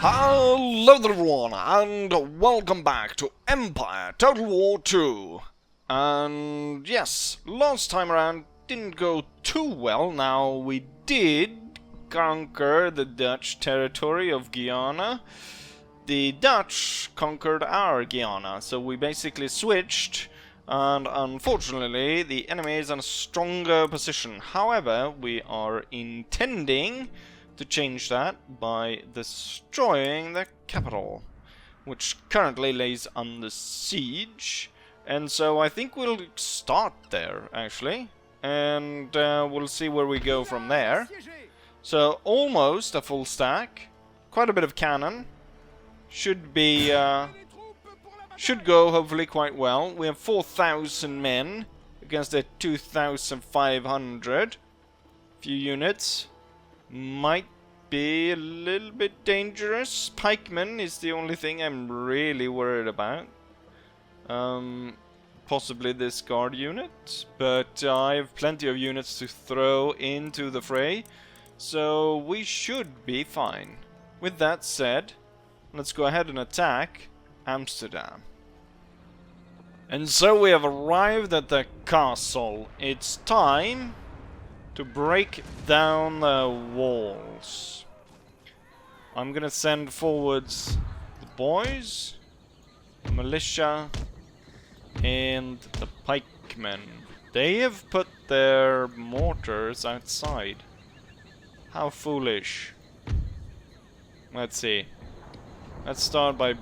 Hello there everyone, and welcome back to Empire Total War 2. And yes, last time around didn't go too well. Now we did conquer the Dutch territory of Guyana. The Dutch conquered our Guyana, so we basically switched, and unfortunately the enemy is in a stronger position. However, we are intending to change that by destroying the capital, which currently lays under siege. And so I think we'll start there, actually, and we'll see where we go from there. So almost a full stack, quite a bit of cannon, should go hopefully quite well. We have 4,000 men against their 2,500. Few units. Might be a little bit dangerous. Pikemen is the only thing I'm really worried about. Possibly this guard unit, but I have plenty of units to throw into the fray, so we should be fine. With that said, let's go ahead and attack Amsterdam. And so we have arrived at the castle. It's time to break down the walls. I'm gonna send forwards the boys, the militia, and the pikemen. They have put their mortars outside. How foolish. Let's see. Let's start by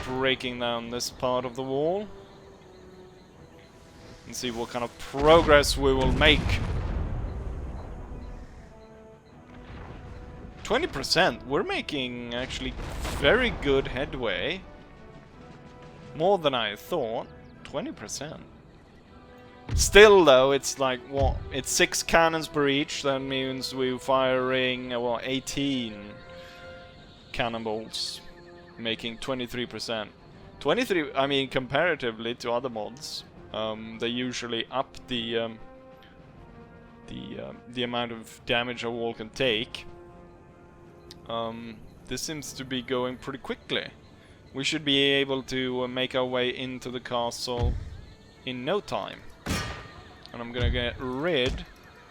breaking down this part of the wall and see what kind of progress we will make. 20%. We're making actually very good headway. More than I thought. 20%. Still though, it's like, what? It's 6 cannons per each. That means we're firing, well, 18 cannonballs. Making 23%. 23, I mean, comparatively to other mods, they usually up the amount of damage a wall can take. This seems to be going pretty quickly. We should be able to make our way into the castle in no time. And I'm gonna get rid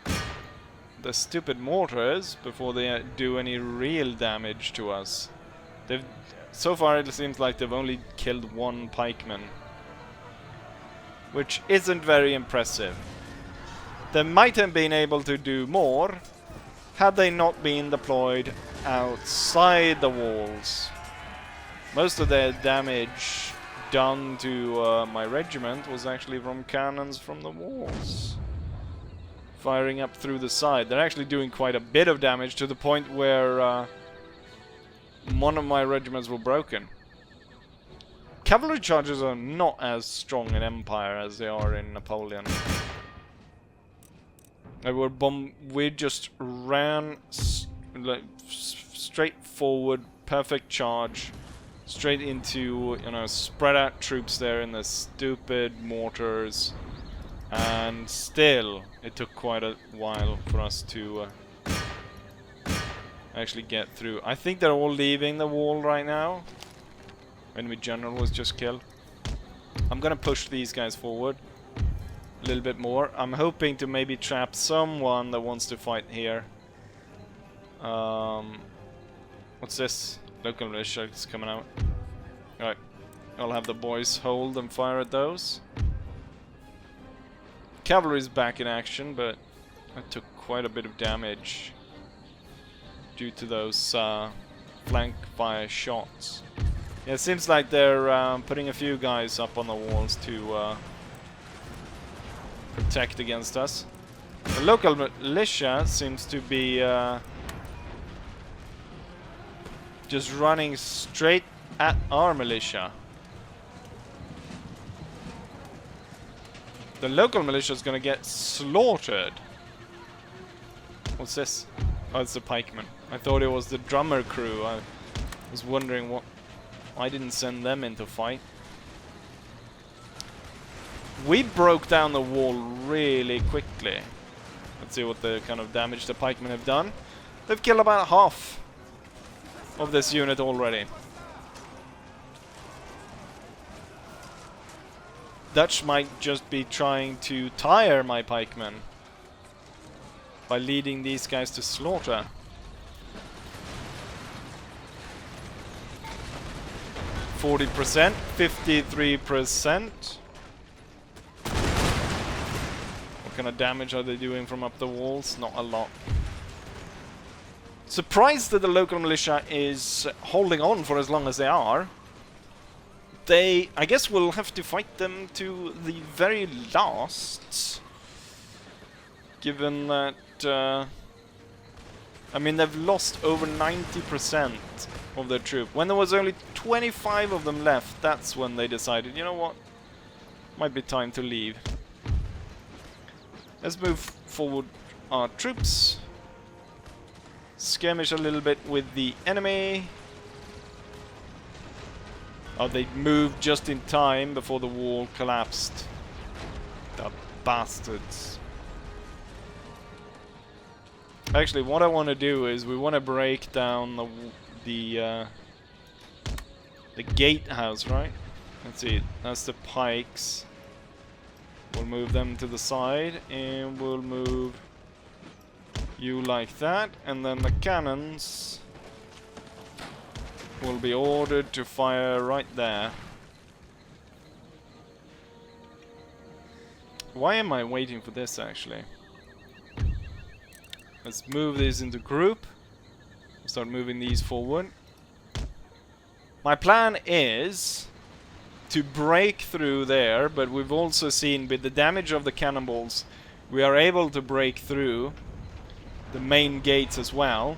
of the stupid mortars before they do any real damage to us. So far it seems like they've only killed 1 pikeman, which isn't very impressive. They might have been able to do more had they not been deployed outside the walls. Most of the damage done to my regiment was actually from cannons from the walls, firing up through the side. They're actually doing quite a bit of damage, to the point where one of my regiments were broken. Cavalry charges are not as strong in Empire as they are in Napoleon. We just ran straight forward, perfect charge, straight into, you know, spread out troops there in the stupid mortars, and still it took quite a while for us to actually get through. I think they're all leaving the wall right now. Enemy general was just killed. I'm gonna push these guys forward a little bit more. I'm hoping to maybe trap someone that wants to fight here. What's this? Local militia is coming out. Alright. I'll have the boys hold and fire at those. Cavalry's back in action, but I took quite a bit of damage due to those flank fire shots. Yeah, it seems like they're putting a few guys up on the walls to protect against us. The local militia seems to be just running straight at our militia. The local militia is gonna get slaughtered. What's this? Oh, it's the pikemen. I thought it was the drummer crew. I was wondering what... I didn't send them into fight. We broke down the wall really quickly. Let's see what the kind of damage the pikemen have done. They've killed about half of this unit already. Dutch might just be trying to tire my pikemen by leading these guys to slaughter. %, 53%. What kind of damage are they doing from up the walls? Not a lot. Surprised that the local militia is holding on for as long as they are. I guess we'll have to fight them to the very last. Given that, I mean, they've lost over 90% of their troop. When there was only 25 of them left, that's when they decided, you know what, might be time to leave. Let's move forward our troops. Skirmish a little bit with the enemy. Oh, they moved just in time before the wall collapsed. The bastards. Actually, what I want to do is we want to break down the gatehouse, right? Let's see. That's the pikes. We'll move them to the side, and we'll move you like that, and then the cannons will be ordered to fire right there. Why am I waiting for this, actually? Let's move these into group. Start moving these forward. My plan is to break through there, but we've also seen with the damage of the cannonballs, we are able to break through the main gates as well.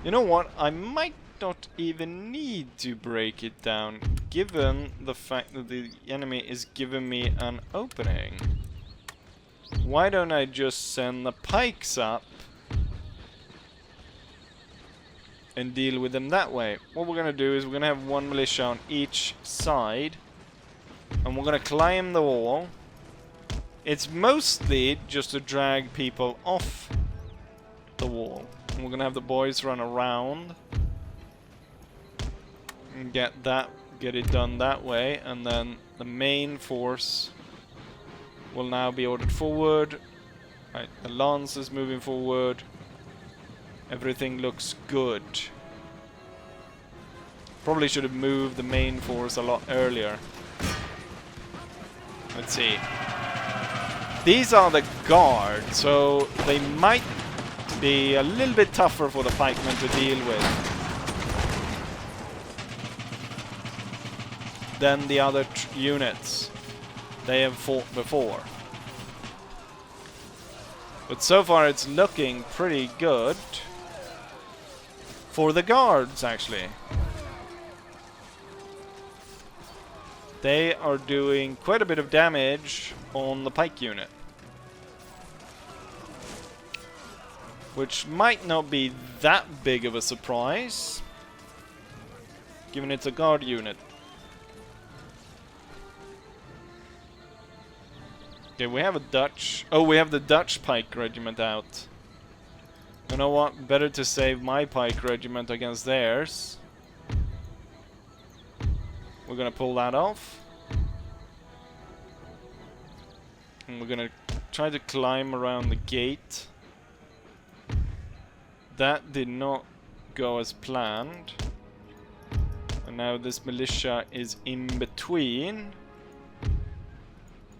You know what? I might not even need to break it down, given the fact that the enemy is giving me an opening. Why don't I just send the pikes up and deal with them that way? What we're gonna do is we're gonna have one militia on each side, and we're gonna climb the wall. It's mostly just to drag people off the wall. And we're gonna have the boys run around and get it done that way, and then the main force will now be ordered forward. Right, the lance is moving forward. Everything looks good. Probably should have moved the main force a lot earlier. Let's see. These are the guard, so they might be a little bit tougher for the pikemen to deal with than the other units they have fought before. But so far it's looking pretty good for the guards, actually. They are doing quite a bit of damage on the pike unit, which might not be that big of a surprise, given it's a guard unit. Okay, we have a Dutch... Oh, we have the Dutch pike regiment out. You know what? Better to save my pike regiment against theirs. We're gonna pull that off. And we're gonna try to climb around the gate. That did not go as planned. And now this militia is in between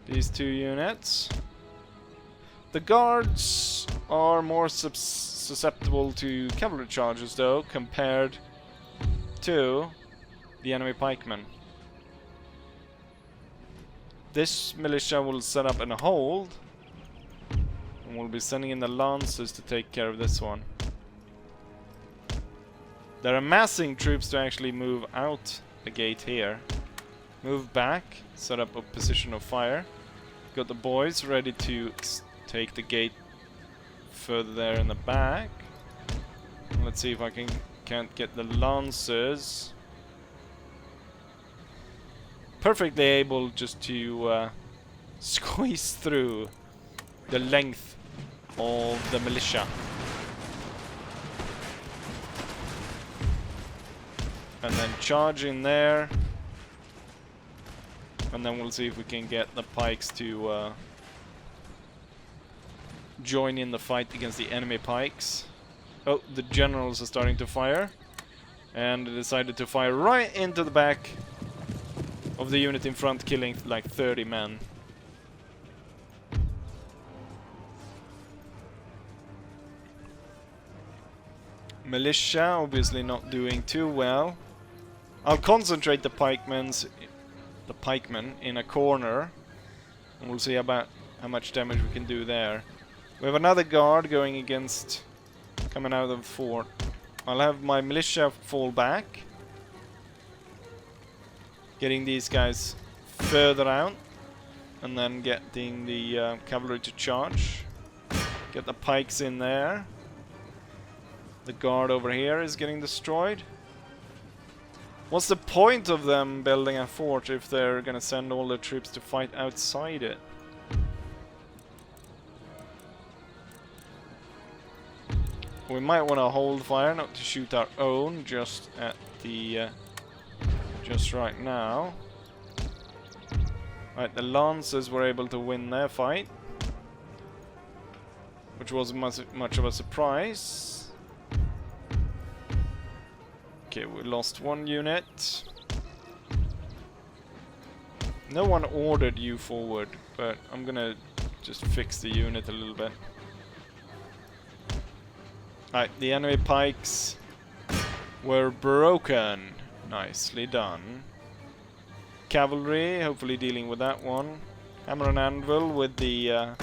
these two units. The guards are more susceptible to cavalry charges, though, compared to the enemy pikemen. This militia will set up and hold, and we'll be sending in the lancers to take care of this one. They're amassing troops to actually move out the gate here. Move back, set up a position of fire. Got the boys ready to take the gate further there in the back. Let's see if I can't get the lancers perfectly able just to squeeze through the length of the militia. And then charge in there. And then we'll see if we can get the pikes to join in the fight against the enemy pikes. Oh, the generals are starting to fire. And they decided to fire right into the back of the unit in front, killing like 30 men. Militia obviously not doing too well. I'll concentrate the pikemen in a corner, and we'll see about how much damage we can do there. We have another guard going against, coming out of the fort. I'll have my militia fall back, getting these guys further out, and then getting the cavalry to charge. Get the pikes in there. The guard over here is getting destroyed. What's the point of them building a fort if they're gonna send all the troops to fight outside it? We might want to hold fire, not to shoot our own just at the just right now. Right, the Lancers were able to win their fight, which wasn't much of a surprise. Okay, we lost one unit. No one ordered you forward, but I'm gonna just fix the unit a little bit. Alright, the enemy pikes were broken. Nicely done. Cavalry, hopefully dealing with that one. Hammer and anvil with the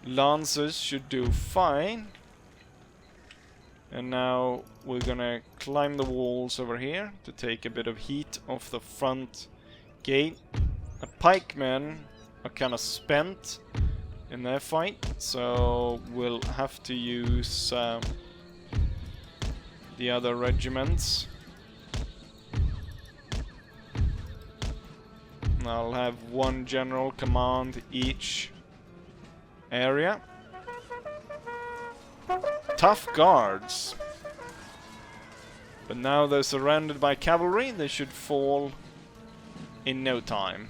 Lancers should do fine. And now we're gonna climb the walls over here to take a bit of heat off the front gate. The pikemen are kind of spent in their fight, so we'll have to use the other regiments. I'll have one general command each area. Tough guards. But now they're surrounded by cavalry, they should fall in no time.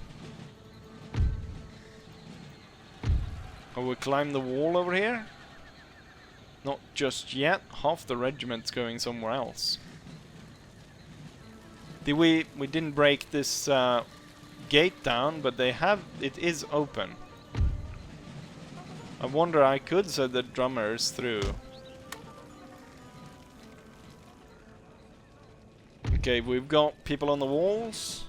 Oh, we climb the wall over here? Not just yet. Half the regiment's going somewhere else. We didn't break this gate down, but it is open. I wonder, I could send the drummers through. Okay, we've got people on the walls.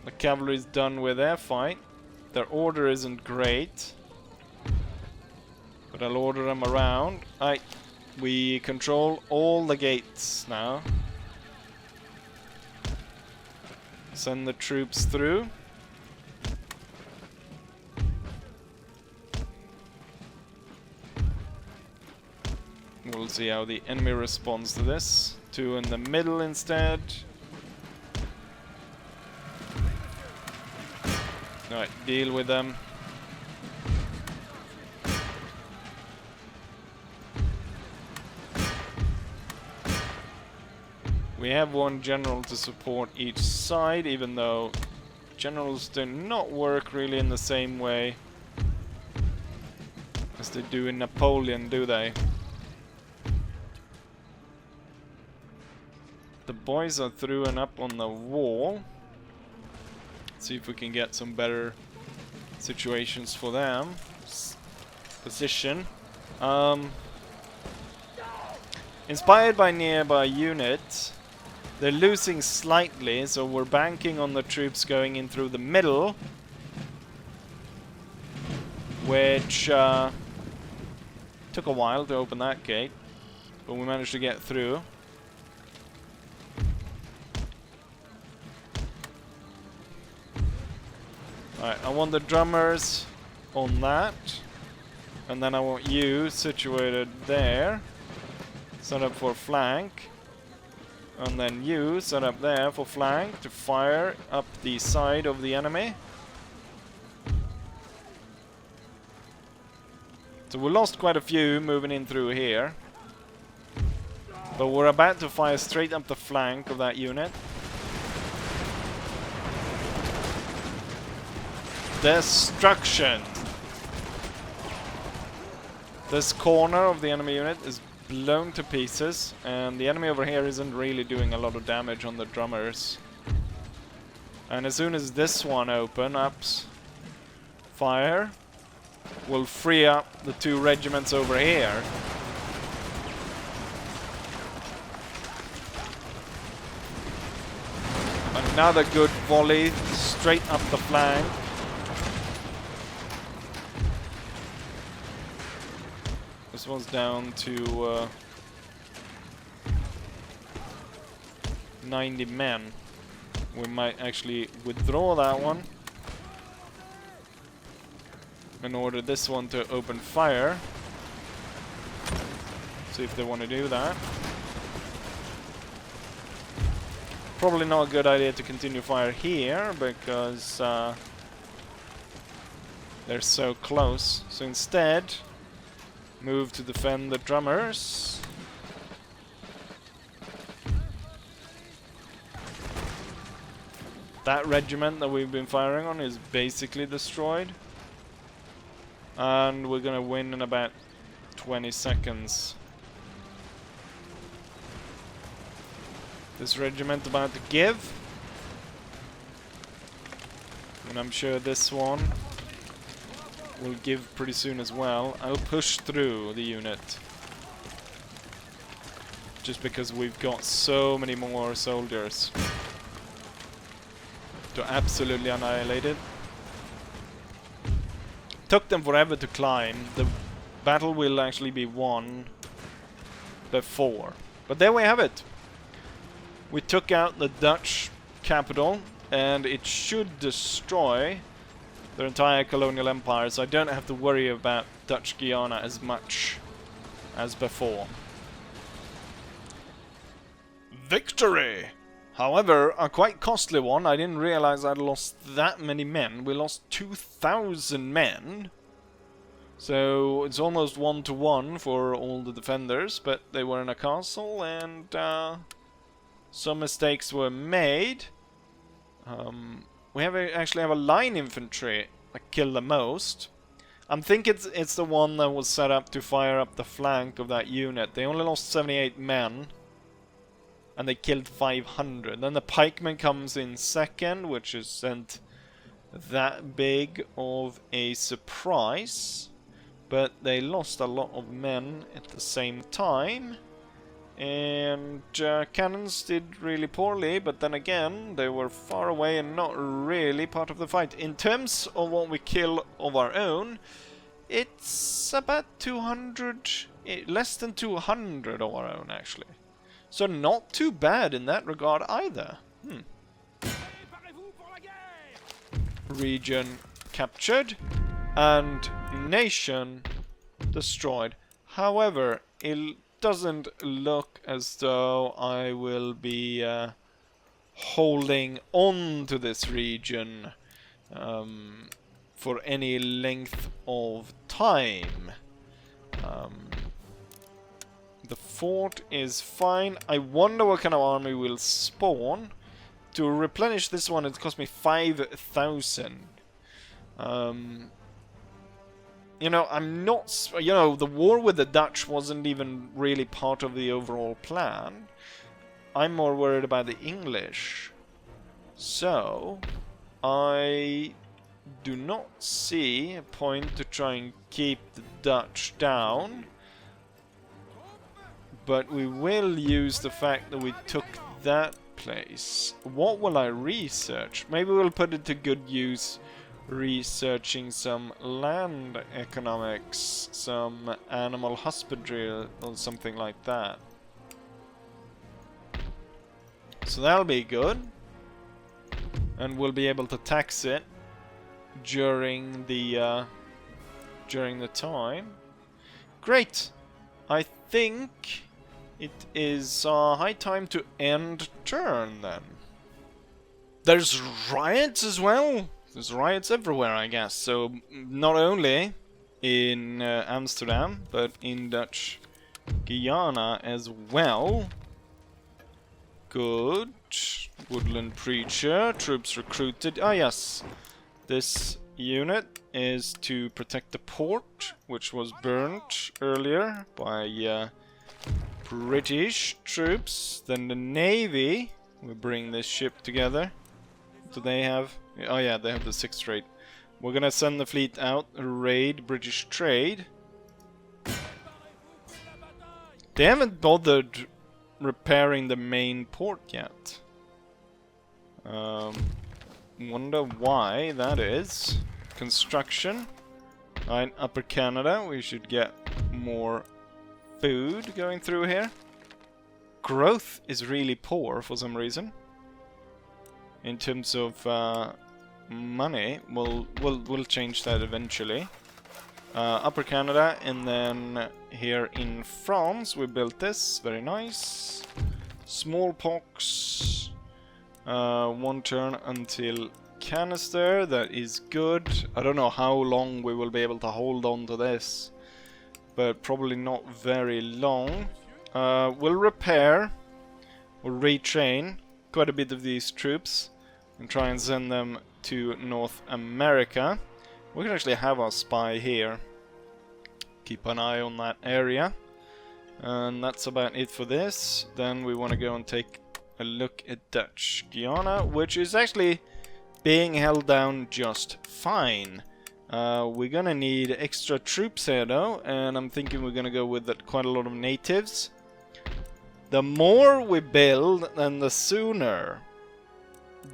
The cavalry's done with their fight. Their order isn't great, but I'll order them around. We control all the gates now. Send the troops through. We'll see how the enemy responds to this. Two in the middle instead. Alright, deal with them. We have one general to support each side, even though generals do not work really in the same way as they do in Napoleon, do they? The boys are through and up on the wall. See if we can get some better situations for them. Position. Inspired by nearby unit, they're losing slightly, so we're banking on the troops going in through the middle, which took a while to open that gate, but we managed to get through. Alright, I want the drummers on that, and then I want you situated there, set up for flank, and then you set up there for flank to fire up the side of the enemy. So we lost quite a few moving in through here, But we're about to fire straight up the flank of that unit. Destruction! This corner of the enemy unit is blown to pieces, and the enemy over here isn't really doing a lot of damage on the drummers. And as soon as this one opens fire, we'll free up the 2 regiments over here. Another good volley straight up the flank. This one's down to 90 men. We might actually withdraw that one and order this one to open fire. See if they want to do that. Probably not a good idea to continue fire here because they're so close. So instead, move to defend the drummers. That regiment that we've been firing on is basically destroyed. And we're gonna win in about 20 seconds. This regiment about to give. And I'm sure this one will give pretty soon as well. I'll push through the unit. Just because we've got so many more soldiers to absolutely annihilate it. Took them forever to climb. The battle will actually be won before. But there we have it. We took out the Dutch capital, and it should destroy their entire colonial empire, so I don't have to worry about Dutch Guiana as much as before. Victory! However, a quite costly one. I didn't realize I'd lost that many men. We lost 2,000 men. So it's almost 1-to-1 for all the defenders, but they were in a castle and some mistakes were made. We actually have a line infantry that killed the most. I think it's the one that was set up to fire up the flank of that unit. They only lost 78 men. And they killed 500. Then the pikeman comes in second, which isn't that big of a surprise. But they lost a lot of men at the same time. And cannons did really poorly, but then again, they were far away and not really part of the fight. In terms of what we kill of our own, it's about 200, less than 200 of our own actually. So not too bad in that regard either. Region captured and nation destroyed. However, it doesn't look as though I will be holding on to this region for any length of time. The fort is fine. I wonder what kind of army will spawn. To replenish this one, it cost me 5,000. You know, I'm not... You know, the war with the Dutch wasn't even really part of the overall plan. I'm more worried about the English. So, I do not see a point to try and keep the Dutch down. But we will use the fact that we took that place. What will I research? Maybe we'll put it to good use researching some land economics, some animal husbandry or something like that. So that'll be good. And we'll be able to tax it during the time. Great! I think it is high time to end turn then. There's riots as well. There's riots everywhere, I guess. So not only in Amsterdam, but in Dutch Guyana as well. Good. Woodland Preacher. Troops recruited. Ah, yes. This unit is to protect the port, which was burnt earlier by British troops. Then the Navy will bring this ship together. Do they have... Oh yeah, they have the 6th rate. We're gonna send the fleet out, raid British trade. They haven't bothered repairing the main port yet. Wonder why that is. Construction. In Upper Canada, we should get more food going through here. Growth is really poor for some reason. In terms of money, we'll change that eventually. Upper Canada, and then here in France we built this. Very nice. Smallpox. 1 turn until canister. That is good. I don't know how long we will be able to hold on to this, but probably not very long. We'll repair, we'll retrain quite a bit of these troops and try and send them to North America. We can actually have our spy here. Keep an eye on that area. And that's about it for this. Then we want to go and take a look at Dutch Guiana, which is actually being held down just fine. We're gonna need extra troops here though, and I'm thinking we're gonna go with quite a lot of natives. The more we build, then the sooner.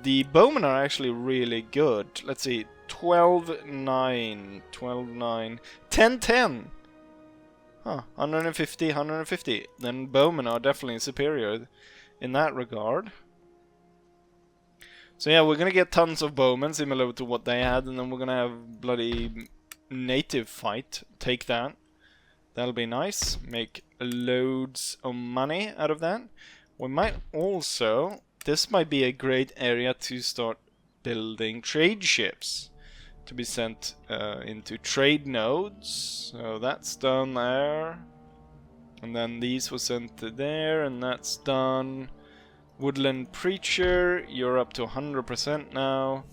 The bowmen are actually really good. Let's see, 12-9, 12-9, 10-10. Huh, 150, 150. Then bowmen are definitely superior in that regard. So yeah, we're gonna get tons of bowmen similar to what they had, and then we're gonna have bloody native fight. Take that. That'll be nice. Make loads of money out of that. We might also... This might be a great area to start building trade ships to be sent into trade nodes. So that's done there. And then these were sent to there, and that's done. Woodland Preacher, you're up to 100% now.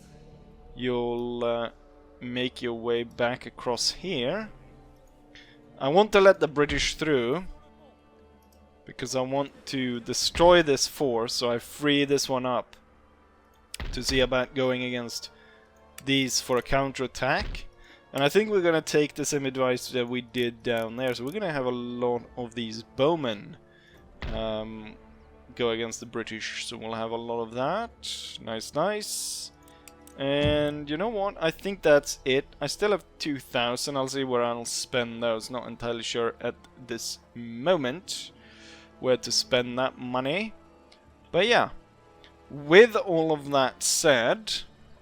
You'll make your way back across here. I want to let the British through, because I want to destroy this force, so I free this one up to see about going against these for a counterattack. And I think we're gonna take the same advice that we did down there. So we're gonna have a lot of these bowmen go against the British. So we'll have a lot of that. Nice, nice. And you know what? I think that's it. I still have 2,000. I'll see where I'll spend those. Not entirely sure at this moment where to spend that money. But yeah, with all of that said,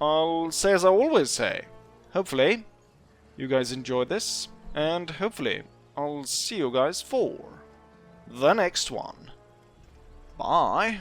I'll say as I always say, hopefully you guys enjoyed this, and hopefully I'll see you guys for the next one. Bye.